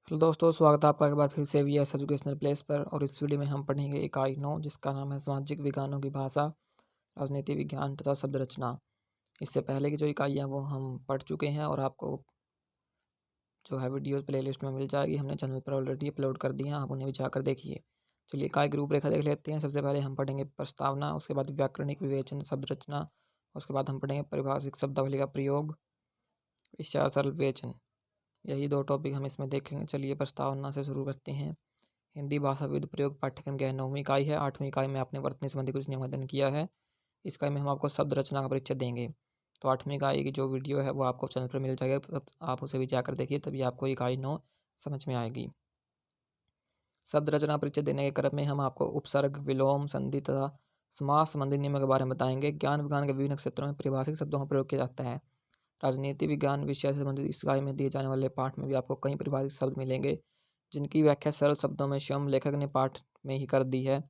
Hello दोस्तों, स्वागत है आपका एक बार फिर से वीएस एजुकेशनल प्लेस पर। और इस वीडियो में हम पढ़ेंगे इकाई 9 जिसका नाम है सामाजिक विज्ञानों की भाषा, राजनीति विज्ञान तथा शब्द रचना। इससे पहले की जो इकाई है वो हम पढ़ चुके हैं और आपको जो है वीडियो प्लेलिस्ट में मिल जाएगी। हमने चैनल पर ऑलरेडी अपलोड कर दिया, आप उन्हें भी जाकर देखिए। चलिए इकाई की रूपरेखा देख लेते हैं। सबसे पहले हम पढ़ेंगे प्रस्तावना, उसके बाद व्याकरणिक विवेचन, शब्द रचना, उसके बाद हम पढ़ेंगे परिभाषिक शब्दावली का प्रयोग, विषय सरल विवेचन। यही 2 टॉपिक हम इसमें देखेंगे। चलिए प्रस्तावना से शुरू करते हैं। हिंदी भाषा विविध प्रयोग पाठ्यक्रम की 9वीं इकाई है। 8वीं इकाई में आपने वर्तनी संबंधी कुछ नियम का अध्ययन किया है। इस इकाई में हम आपको शब्द रचना का परिचय देंगे। तो 8वीं इकाई की जो वीडियो है वो आपको चैनल पर मिल जाएगा, तब आप उसे भी जाकर देखिए, तभी आपको इकाई 9 समझ में आएगी। शब्द रचना परिचय देने के क्रम में हम आपको उपसर्ग, विलोम, संधि तथा समास संबंधी नियमों के बारे में बताएंगे। ज्ञान विज्ञान के विभिन्न क्षेत्रों में परिभाषिक शब्दों का प्रयोग किया जाता है। राजनीति विज्ञान विषय से संबंधित इस इकाई में दिए जाने वाले पाठ में भी आपको कई परिभाषित शब्द मिलेंगे, जिनकी व्याख्या सरल शब्दों में स्वयं लेखक ने पाठ में ही कर दी है।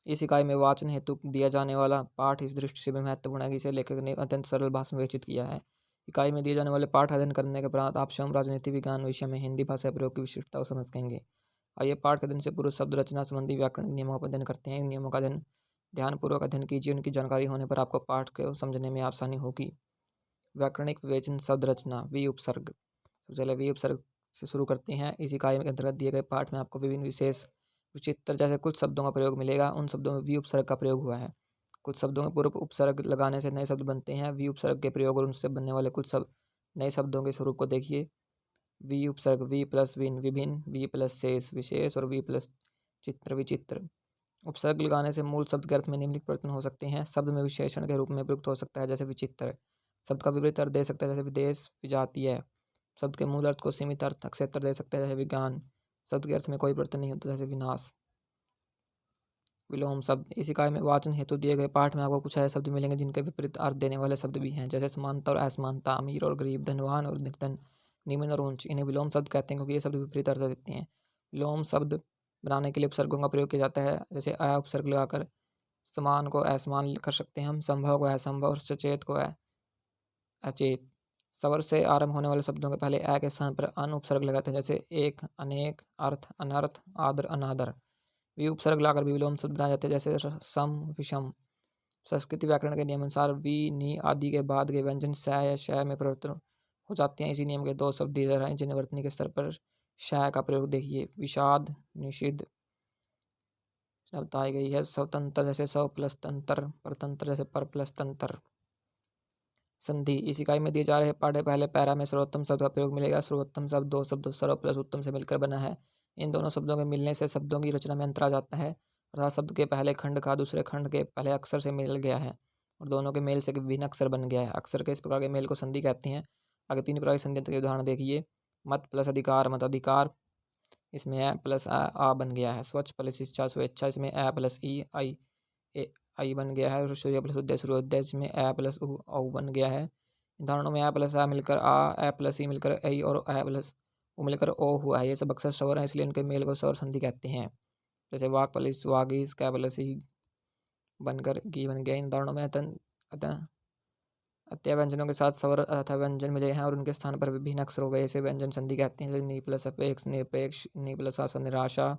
इस इकाई में वाचन हेतु दिया जाने वाला पाठ इस दृष्टि से भी महत्वपूर्ण है कि इसे लेखक ने अत्यंत सरल भाषा में विकसित किया है। इकाई में दिए जाने वाले पाठ अध्ययन करने के उपरांत आप स्वयं राजनीति विज्ञान विषय में हिंदी भाषा प्रयोग की विशिष्टता को समझ सकेंगे। आइए पाठ के अध्ययन से पूर्व शब्द रचना संबंधी व्याकरणिक नियमों का अध्ययन करते हैं। इन नियमों का अध्ययन ध्यानपूर्वक अध्ययन कीजिए, उनकी जानकारी होने पर आपको पाठ को समझने में आसानी होगी। व्याकरणिक विवेचन, शब्द रचना, वी उपसर्ग। सबसे पहले वी उपसर्ग से शुरू करते हैं। इस इकाई के अंतर्गत दिए गए पाठ में आपको विभिन्न विशेष विचित्र जैसे कुछ शब्दों का प्रयोग मिलेगा। उन शब्दों में वी उपसर्ग का प्रयोग हुआ है। कुछ शब्दों में पूर्व उपसर्ग लगाने से नए शब्द बनते हैं। वी उपसर्ग के प्रयोग और उनसे बनने वाले कुछ नए शब्दों के स्वरूप को देखिए। वी उपसर्ग, वी प्लस विन विभिन्न, वी प्लस शेष विशेष और वी प्लस चित्र विचित्र। उपसर्ग लगाने से मूल शब्द के अर्थ में निम्नलिखित परिवर्तन हो सकते हैं। शब्द में विशेषण के रूप में प्रयुक्त हो सकता है जैसे विचित्र। शब्द का विपरीत अर्थ दे सकता है जैसे विदेश, विजातीय। शब्द के मूल अर्थ को सीमित अर्थ क्षेत्र दे सकता है जैसे विज्ञान। शब्द के अर्थ में कोई परिवर्तन नहीं होता जैसे विनाश। विलोम शब्द। इस इकाई में वाचन हेतु दिए गए पाठ में आपको कुछ ऐसे शब्द मिलेंगे जिनके विपरीत अर्थ देने वाले शब्द भी हैं, जैसे समानता और असमानता, अमीर और गरीब, धनवान और निर्धन, निम्न और उच्च। इन्हें विलोम शब्द कहते हैं क्योंकि ये शब्द विपरीत अर्थ देते हैं। विलोम शब्द बनाने के लिए उपसर्गों का प्रयोग किया जाता है, जैसे अ उपसर्ग लगाकर समान को असमान कर सकते हैं हम, संभव को असंभव और सचेत को अचेत। स्वर से आरंभ होने वाले शब्दों के पहले अ के स्थान पर अन उपसर्ग लगाते हैं, जैसे एक, अनेक, अर्थ, अनर्थ, आदर, अनादर। वी उपसर्ग लाकर भी विलोम शब्द बनाए जाते हैं, जैसे सम, विषम। संस्कृत व्याकरण के नियमानुसार वी, नी आदि के बाद के व्यंजन स या श में परिवर्तन हो जाते हैं। इसी नियम के 2 शब्द दिए जा रहे हैं जिन्हें वर्तनी के स्तर पर श का प्रयोग देखिए। विषाद, निषिद्ध बताई गई है। स्वतंत्र जैसे स्व प्लस तंत्र, परतंत्र जैसे पर प्लस तंत्र। संधि। इस इकाई में दिए जा रहे पहले पैरा में सर्वोत्तम शब्द का प्रयोग मिलेगा। सर्वोत्तम शब्द 2 शब्दों सर्व प्लस उत्तम से मिलकर बना है। इन दोनों शब्दों के मिलने से शब्दों की रचना में अंतर आ जाता है, अर्थात शब्द के पहले खंड का दूसरे खंड के पहले अक्षर से मिल गया है और दोनों के मेल से विभिन्न अक्षर बन गया है। अक्षर के इस प्रकार के मेल को संधि कहते हैं। आगे 3 प्रकार की संधि के उदाहरण देखिए। मत प्लस अधिकार, मत अधिकार। इसमें अ प्लस आ बन गया है। स्वच्छ प्लस इच्छा, स्वेच्छा। इसमें अ प्लस ई आई आई बन गया है। सूर्य प्लस उदय, सूर्योदय। में अ प्लस उ औ बन गया है। उदाहरणों में अ प्लस आ मिलकर अ प्लस ई मिलकर ऐ और अ प्लस उ मिलकर ओ हुआ है। ये सब अक्सर स्वर हैं, इसलिए इनके मेल को स्वर संधि कहते हैं। जैसे वाक प्लस वागीस, कै प्लस ई बनकर गी बन गया। इन उदाहरणों में अतः अत्या व्यंजनों के साथ स्वर अथवा व्यंजन मिले हैं और उनके स्थान पर विभिन्न अक्षर हो गए, इसे व्यंजन संधि कहते हैं। जैसे नी प्लस अपेक्ष, निरपेक्ष, नी प्लस आशा, निराशा।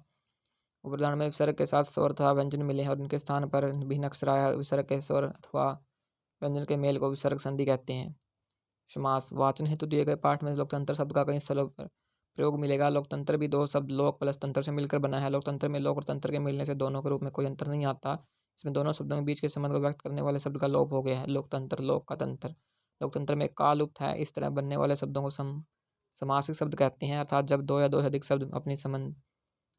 उदाहरण में विसर्ग के साथ स्वर तथा व्यंजन मिले हैं और उनके स्थान पर भिन्न अक्षर आया। विसर्ग के स्वर अथवा व्यंजन के मेल को विसर्ग संधि कहते हैं। समास। वाचन हेतु दिए गए पाठ में लोकतंत्र शब्द का कई स्थलों पर प्रयोग मिलेगा। लोकतंत्र भी 2 शब्द लोक प्लस तंत्र से मिलकर बना है। लोकतंत्र में लोक और तंत्र के मिलने से दोनों के रूप में कोई अंतर नहीं आता। इसमें दोनों शब्दों के बीच के संबंध को व्यक्त करने वाले शब्द का लोप हो गया है। लोकतंत्र, लोक का तंत्र। लोकतंत्र में का लुप्त है। इस तरह बनने वाले शब्दों को समासिक शब्द कहते हैं, अर्थात जब 2 या 2 से अधिक शब्द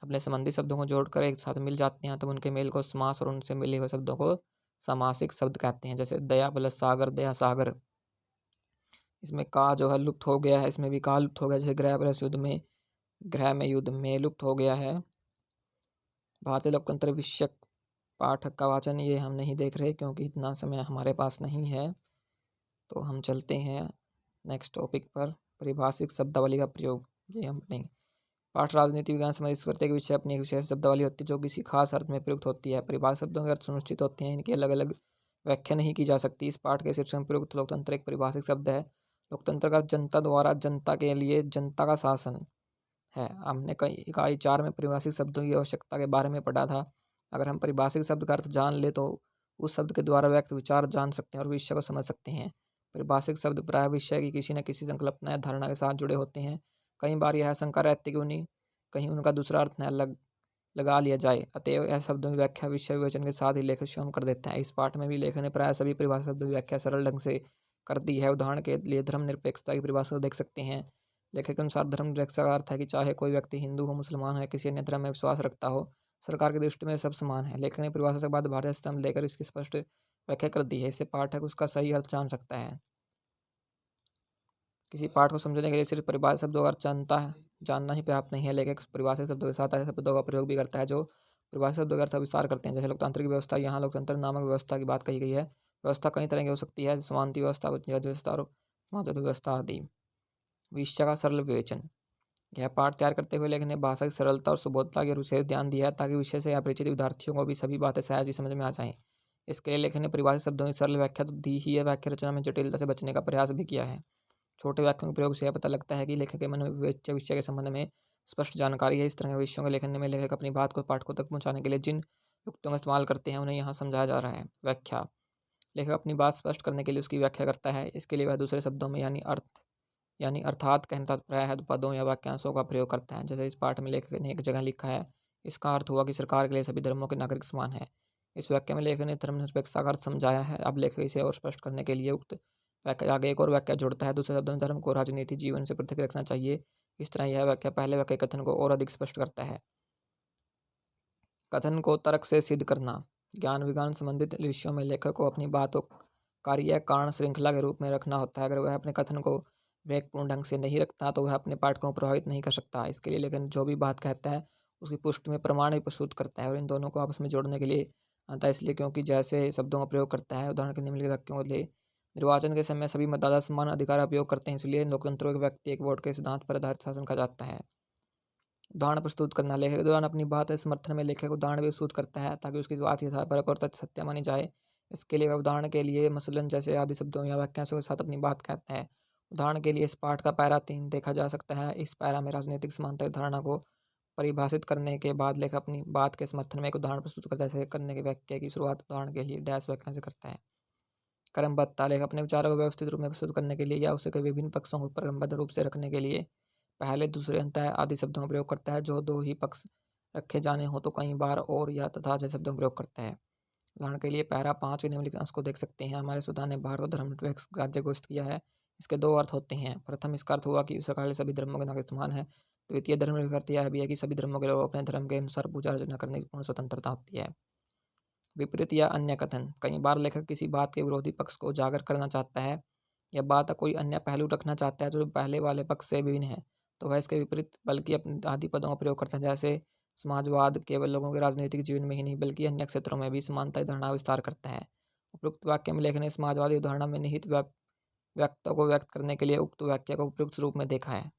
अपने संबंधी शब्दों को जोड़कर एक साथ मिल जाते हैं तब उनके मेल को समास और उनसे मिले हुए शब्दों को समासिक शब्द कहते हैं। जैसे दया प्लस सागर, दया सागर। इसमें का जो है लुप्त हो गया है। इसमें भी का लुप्त हो गया। जैसे गृह प्लस युद्ध में, गृह में युद्ध में लुप्त हो गया है। भारतीय लोकतंत्र विषयक पाठक का वाचन ये हम नहीं देख रहे क्योंकि इतना समय हमारे पास नहीं है। तो हम चलते हैं नेक्स्ट टॉपिक पर, परिभाषिक शब्दावली का प्रयोग। ये हम पढ़ेंगे। पाठ राजनीति विज्ञान संबंधित प्रत्येक विषय अपनी एक विशेष शब्दावली होती है जो किसी खास अर्थ में प्रयुक्त होती है। परिभाषित शब्दों के अर्थ सुनिश्चित होते हैं, इनकी अलग अलग व्याख्या नहीं की जा सकती। इस पाठ के शीर्षक में प्रयुक्त लोकतंत्र एक परिभाषिक शब्द है। लोकतंत्र का अर्थ जनता द्वारा जनता के लिए जनता का शासन है। हमने कई इकाई 4 में परिभाषिक शब्दों की आवश्यकता के बारे में पढ़ा था। अगर हम परिभाषिक शब्द का अर्थ जान ले तो उस शब्द के द्वारा व्यक्त विचार जान सकते हैं और विषय को समझ सकते हैं। परिभाषिक शब्द प्रायः विषय की किसी न किसी संकल्पना या धारणा के साथ जुड़े होते हैं। कई बार यह आशंका रहती है कि उन्हीं कहीं उनका दूसरा अर्थ न लगा लिया जाए, अतएव यह शब्दों की व्याख्या विषय विवेचन के साथ ही लेखक स्वयं कर देते हैं। इस पाठ में भी लेखक ने प्रायः सभी परिभाषा शब्दों की व्याख्या सरल ढंग से कर दी है। उदाहरण के लिए धर्मनिरपेक्षता की परिभाषा देख सकते हैं। लेखक के अनुसार धर्मनिरपेक्षता का अर्थ है कि चाहे कोई व्यक्ति हिंदू हो, मुसलमान हो या किसी अन्य धर्म में विश्वास रखता हो, सरकार की दृष्टि में सब समान है। लेखक ने परिभाषा के बाद भारतीय स्तंभ लेकर इसकी स्पष्ट व्याख्या कर दी है। इससे पाठक उसका सही अर्थ जान सकता है। किसी पाठ को समझने के लिए सिर्फ परिभाषित शब्दों का अर्थ जानना ही पर्याप्त नहीं है। लेखक परिभाषित शब्दों के साथ ऐसे शब्दों का प्रयोग भी करता है जो परिभाषित शब्दों का अर्थ विस्तार करते हैं। जैसे लोकतांत्रिक व्यवस्था, यहाँ लोकतंत्र नामक व्यवस्था की बात कही गई है। व्यवस्था कई तरह की हो सकती है, समानता व्यवस्था, पंचायत व्यवस्था और समाजवादी व्यवस्था आदि। विषय का सरल विवेचन। यह पाठ तैयार करते हुए लेखक ने भाषा की सरलता और सुबोधता के विशेष ध्यान दिया है ताकि विषय से अपरिचित विद्यार्थियों को भी सभी बातें सहज ही समझ में आ जाएं। इसके लिए लेखक ने परिभाषित शब्दों की सरल व्याख्या तो दी ही है, व्याख्या रचना में जटिलता से बचने का प्रयास भी किया है। छोटे वाक्यों के प्रयोग से यह पता लगता है कि लेखक के मन में विवेच्य विषय के संबंध में स्पष्ट जानकारी है। इस तरह के विषयों के लेखन में लेखक अपनी बात को पाठकों तक पहुंचाने के लिए जिन युक्तियों का इस्तेमाल करते हैं उन्हें यहाँ समझाया जा रहा है। व्याख्या। लेखक अपनी बात स्पष्ट करने के लिए उसकी व्याख्या करता है। इसके लिए वह दूसरे शब्दों में यानी अर्थात कहने तात्पर्य है पदों या वाक्यांशों का प्रयोग करता है। जैसे इस पाठ में लेखक ने एक जगह लिखा है, इसका अर्थ हुआ कि सरकार के लिए सभी धर्मों के नागरिक समान है। इस व्याख्या में लेखक ने धर्मनिरपेक्षता का अर्थ समझाया है। अब लेखक इसे और स्पष्ट करने के लिए उक्त व्याख्या आगे एक और व्याख्या जोड़ता है। दूसरे शब्दों में धर्म को राजनीतिक जीवन से पृथक रखना चाहिए। इस तरह यह व्याख्या पहले वाक्य कथन को और अधिक स्पष्ट करता है। कथन को तर्क से सिद्ध करना। ज्ञान विज्ञान संबंधित विषयों में लेखक को अपनी बातों कार्य कारण श्रृंखला के रूप में रखना होता है। अगर वह अपने कथन को विवेकपूर्ण ढंग से नहीं रखता तो वह अपने पाठकों को प्रभावित नहीं कर सकता। इसके लिए लेखक जो भी बात कहता है उसकी पुष्टि में प्रमाण भी प्रस्तुत करता है और इन दोनों को आपस में जोड़ने के लिए आता है। इसलिए क्योंकि जैसे शब्दों का प्रयोग करता है, उदाहरण के निम्नलिखित वाक्यों के लिए निर्वाचन के समय सभी मतदाता समान अधिकार का उपयोग करते हैं, इसलिए लोकतंत्र के व्यक्ति एक वोट के सिद्धांत पर आधारित शासन कहा जाता है। उदाहरण प्रस्तुत करना। लेखक के दौरान अपनी बात के समर्थन में लेखक उदाहरण भी प्रस्तुत करता है ताकि उसकी बात यथापरक और तथ्य सत्य मानी जाए। इसके लिए वह उदाहरण के लिए मसलन जैसे आदि शब्दों या वाक्यांशों के साथ अपनी बात कहता है। उदाहरण के लिए इस पाठ का पैरा 3 देखा जा सकता है। इस पैरा में राजनीतिक समानता की धारणा को परिभाषित करने के बाद लेखक अपनी बात के समर्थन में एक उदाहरण प्रस्तुत करता है। जैसे करने के वाक्य की शुरुआत उदाहरण के लिए डैश वाक्यांश से करता है। क्रमबद्धता। लेखक अपने विचारों को व्यवस्थित रूप में प्रस्तुत करने के लिए या उसे विभिन्न पक्षों को क्रमबद्ध रूप से रखने के लिए पहले, दूसरे, अंतः आदि शब्दों का प्रयोग करता है। जो दो ही पक्ष रखे जाने हो तो कई बार और या तथा जैसे शब्दों का प्रयोग करता है। उदाहरण के लिए पैरा 5 के निम्नलिखित अंश को देख सकते हैं। हमारे सुधार ने भारत को धर्मनिरपेक्ष राज्य घोषित किया है। इसके दो अर्थ होते हैं। प्रथम, इसका अर्थ हुआ कि सरकार के सभी धर्मों के नागरिक समान है। द्वितीय, धर्मनिरपेक्ष अर्थ यह भी है कि सभी धर्मों के लोग अपने धर्म के अनुसार पूजा अर्चना करने की पूर्ण स्वतंत्रता होती है। विपरीत या अन्य कथन। कई बार लेखक किसी बात के विरोधी पक्ष को उजागर करना चाहता है या बात का कोई अन्य पहलू रखना चाहता है जो पहले वाले पक्ष से विभिन्न है, तो वह इसके विपरीत बल्कि अपने आदि पदों का प्रयोग करता है। जैसे समाजवाद केवल लोगों के राजनीतिक जीवन में ही नहीं बल्कि अन्य क्षेत्रों में भी समानता की धारणा का विस्तार करता है। उपयुक्त वाक्य में लेखक ने समाजवादी उदाहरण में निहित व्यक्तों को व्यक्त करने के लिए उक्त वाक्य को उपयुक्त रूप में देखा है।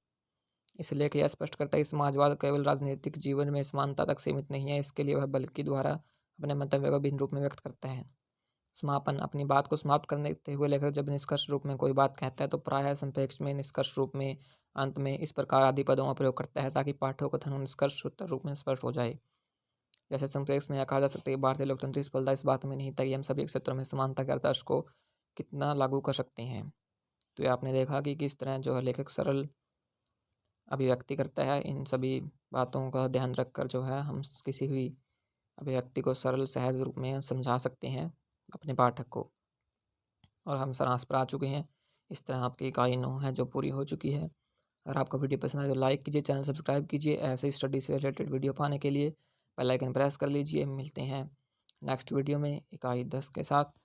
इसलिए लेखक यह स्पष्ट करता है कि समाजवाद केवल राजनीतिक जीवन में समानता तक सीमित नहीं है, इसके लिए वह बल्कि द्वारा अपने मंतव्य को भिन्न रूप में व्यक्त करता है। समापन। अपनी बात को समाप्त करते हुए लेखक जब निष्कर्ष रूप में कोई बात कहता है तो प्रायः संक्षेप में, निष्कर्ष रूप में, अंत में इस प्रकार आदि पदों का प्रयोग करता है ताकि पाठकों को कथन निष्कर्ष रूप में स्पष्ट हो जाए। जैसे संक्षेप में यह कहा जा सकता है कि भारतीय लोकतंत्र की सफलता इस बात में नहीं था कि हम सभी क्षेत्रों में समानता के आदर्श को कितना लागू कर सकते हैं। तो ये आपने देखा कि किस तरह जो है लेखक सरल अभिव्यक्ति करता है। इन सभी बातों का ध्यान रखकर जो है हम किसी भी अभिव्यक्ति को सरल सहज रूप में समझा सकते हैं अपने पाठक को। और हम सारांश पर आ चुके हैं। इस तरह आपकी इकाई 9 है जो पूरी हो चुकी है। अगर आपको वीडियो पसंद आए तो लाइक कीजिए, चैनल सब्सक्राइब कीजिए। ऐसे ही स्टडी से रिलेटेड वीडियो पाने के लिए बेल आइकन प्रेस कर लीजिए। मिलते हैं नेक्स्ट वीडियो में इकाई 10 के साथ।